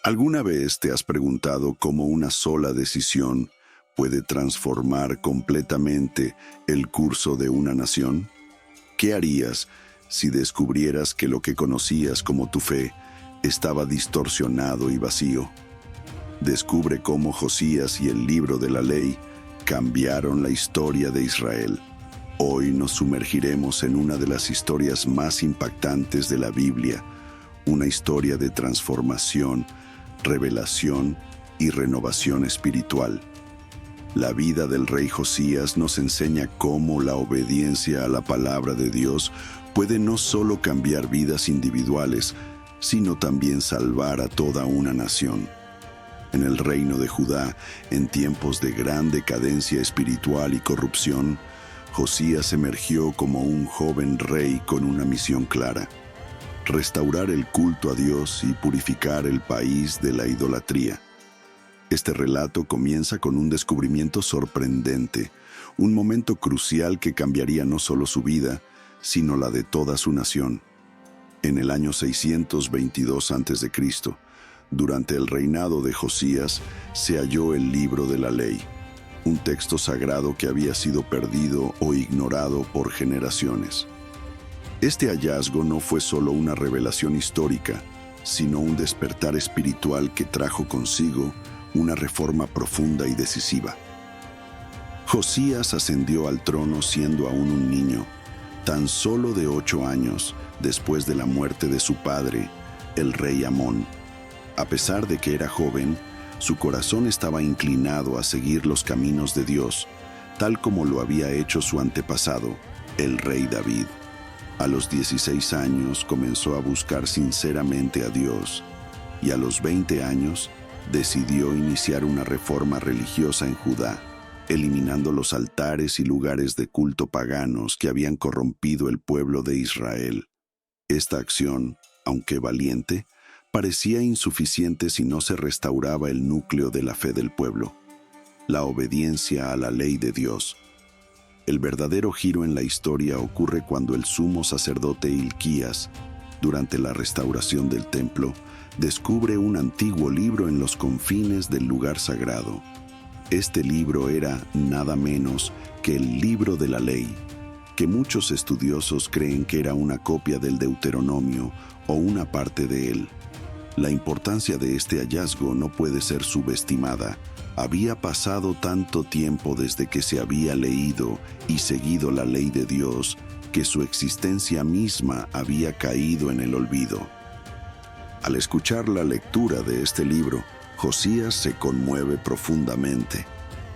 ¿Alguna vez te has preguntado cómo una sola decisión puede transformar completamente el curso de una nación? ¿Qué harías si descubrieras que lo que conocías como tu fe estaba distorsionado y vacío? Descubre cómo Josías y el libro de la ley cambiaron la historia de Israel. Hoy nos sumergiremos en una de las historias más impactantes de la Biblia, una historia de transformación, revelación y renovación espiritual. La vida del rey Josías nos enseña cómo la obediencia a la palabra de Dios puede no solo cambiar vidas individuales, sino también salvar a toda una nación. En el reino de Judá, en tiempos de gran decadencia espiritual y corrupción, Josías emergió como un joven rey con una misión clara: restaurar el culto a Dios y purificar el país de la idolatría. Este relato comienza con un descubrimiento sorprendente, un momento crucial que cambiaría no solo su vida, sino la de toda su nación. En el año 622 a.C., durante el reinado de Josías, se halló el libro de la ley, un texto sagrado que había sido perdido o ignorado por generaciones. Este hallazgo no fue solo una revelación histórica, sino un despertar espiritual que trajo consigo una reforma profunda y decisiva. Josías ascendió al trono siendo aún un niño, tan solo de 8 años después de la muerte de su padre, el rey Amón. A pesar de que era joven, su corazón estaba inclinado a seguir los caminos de Dios, tal como lo había hecho su antepasado, el rey David. A los 16 años comenzó a buscar sinceramente a Dios, y a los 20 años decidió iniciar una reforma religiosa en Judá, eliminando los altares y lugares de culto paganos que habían corrompido el pueblo de Israel. Esta acción, aunque valiente, parecía insuficiente si no se restauraba el núcleo de la fe del pueblo, la obediencia a la ley de Dios. El verdadero giro en la historia ocurre cuando el sumo sacerdote Hilquías, durante la restauración del templo, descubre un antiguo libro en los confines del lugar sagrado. Este libro era nada menos que el libro de la ley, que muchos estudiosos creen que era una copia del Deuteronomio o una parte de él. La importancia de este hallazgo no puede ser subestimada. Había pasado tanto tiempo desde que se había leído y seguido la ley de Dios que su existencia misma había caído en el olvido. Al escuchar la lectura de este libro, Josías se conmueve profundamente.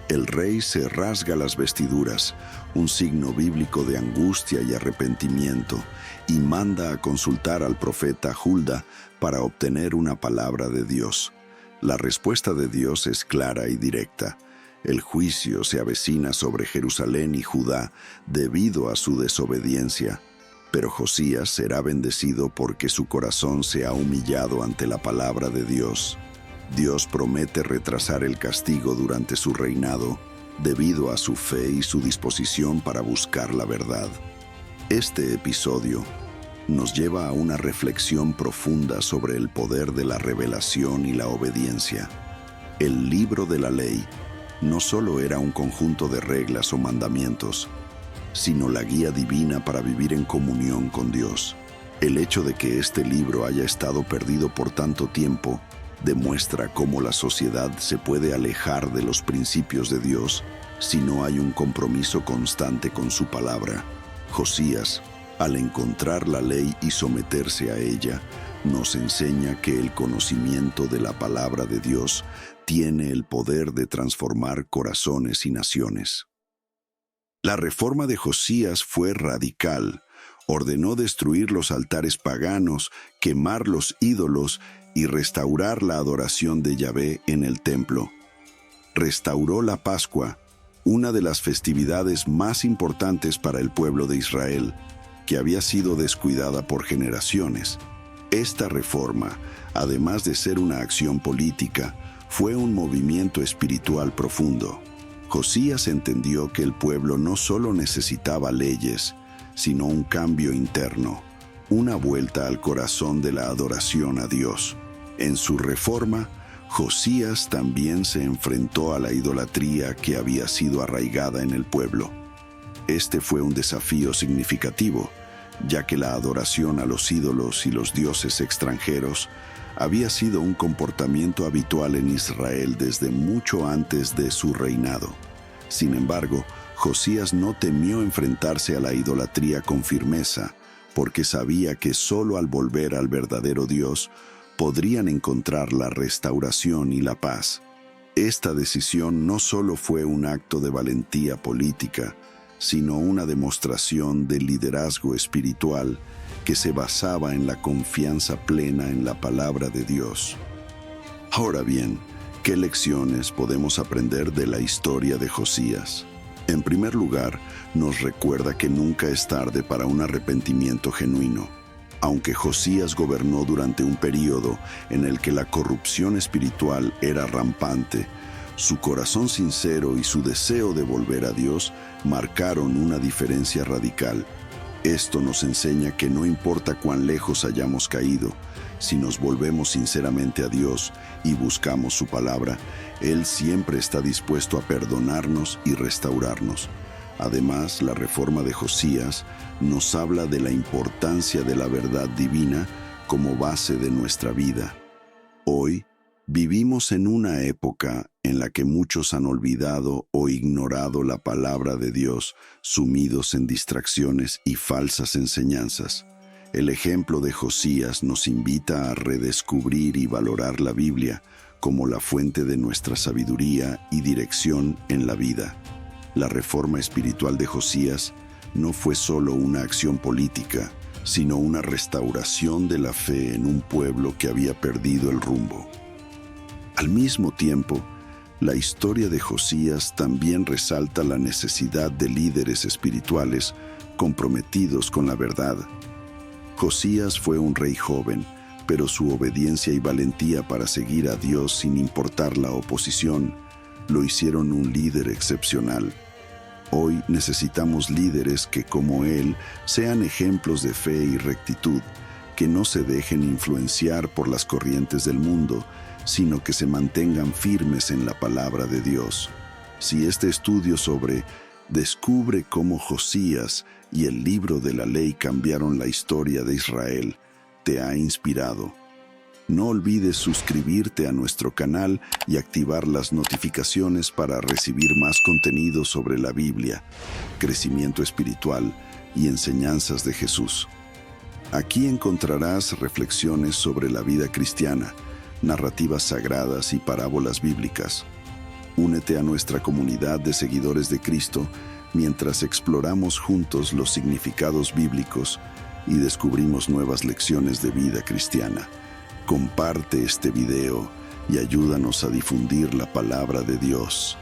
El rey se rasga las vestiduras, un signo bíblico de angustia y arrepentimiento, y manda a consultar al profeta Hulda para obtener una palabra de Dios. La respuesta de Dios es clara y directa. El juicio se avecina sobre Jerusalén y Judá debido a su desobediencia, pero Josías será bendecido porque su corazón se ha humillado ante la palabra de Dios. Dios promete retrasar el castigo durante su reinado debido a su fe y su disposición para buscar la verdad. Este episodio nos lleva a una reflexión profunda sobre el poder de la revelación y la obediencia. El libro de la ley no solo era un conjunto de reglas o mandamientos, sino la guía divina para vivir en comunión con Dios. El hecho de que este libro haya estado perdido por tanto tiempo demuestra cómo la sociedad se puede alejar de los principios de Dios si no hay un compromiso constante con su palabra. Josías, al encontrar la ley y someterse a ella, nos enseña que el conocimiento de la palabra de Dios tiene el poder de transformar corazones y naciones. La reforma de Josías fue radical. Ordenó destruir los altares paganos, quemar los ídolos y restaurar la adoración de Yahvé en el templo. Restauró la Pascua, una de las festividades más importantes para el pueblo de Israel, que había sido descuidada por generaciones. Esta reforma, además de ser una acción política, fue un movimiento espiritual profundo. Josías entendió que el pueblo no solo necesitaba leyes, sino un cambio interno, una vuelta al corazón de la adoración a Dios. En su reforma, Josías también se enfrentó a la idolatría que había sido arraigada en el pueblo. Este fue un desafío significativo, ya que la adoración a los ídolos y los dioses extranjeros había sido un comportamiento habitual en Israel desde mucho antes de su reinado. Sin embargo, Josías no temió enfrentarse a la idolatría con firmeza, porque sabía que solo al volver al verdadero Dios podrían encontrar la restauración y la paz. Esta decisión no solo fue un acto de valentía política, sino una demostración de liderazgo espiritual que se basaba en la confianza plena en la palabra de Dios. Ahora bien, ¿qué lecciones podemos aprender de la historia de Josías? En primer lugar, nos recuerda que nunca es tarde para un arrepentimiento genuino. Aunque Josías gobernó durante un período en el que la corrupción espiritual era rampante, su corazón sincero y su deseo de volver a Dios marcaron una diferencia radical. Esto nos enseña que no importa cuán lejos hayamos caído, si nos volvemos sinceramente a Dios y buscamos su palabra, Él siempre está dispuesto a perdonarnos y restaurarnos. Además, la reforma de Josías nos habla de la importancia de la verdad divina como base de nuestra vida. Hoy, vivimos en una época en la que muchos han olvidado o ignorado la palabra de Dios, sumidos en distracciones y falsas enseñanzas. El ejemplo de Josías nos invita a redescubrir y valorar la Biblia como la fuente de nuestra sabiduría y dirección en la vida. La reforma espiritual de Josías no fue solo una acción política, sino una restauración de la fe en un pueblo que había perdido el rumbo. Al mismo tiempo, la historia de Josías también resalta la necesidad de líderes espirituales comprometidos con la verdad. Josías fue un rey joven, pero su obediencia y valentía para seguir a Dios sin importar la oposición lo hicieron un líder excepcional. Hoy necesitamos líderes que, como él, sean ejemplos de fe y rectitud, que no se dejen influenciar por las corrientes del mundo, sino que se mantengan firmes en la palabra de Dios. Si este estudio sobre Descubre cómo Josías y el libro de la ley cambiaron la historia de Israel te ha inspirado, no olvides suscribirte a nuestro canal y activar las notificaciones para recibir más contenido sobre la Biblia, crecimiento espiritual y enseñanzas de Jesús. Aquí encontrarás reflexiones sobre la vida cristiana, narrativas sagradas y parábolas bíblicas. Únete a nuestra comunidad de seguidores de Cristo mientras exploramos juntos los significados bíblicos y descubrimos nuevas lecciones de vida cristiana. Comparte este video y ayúdanos a difundir la palabra de Dios.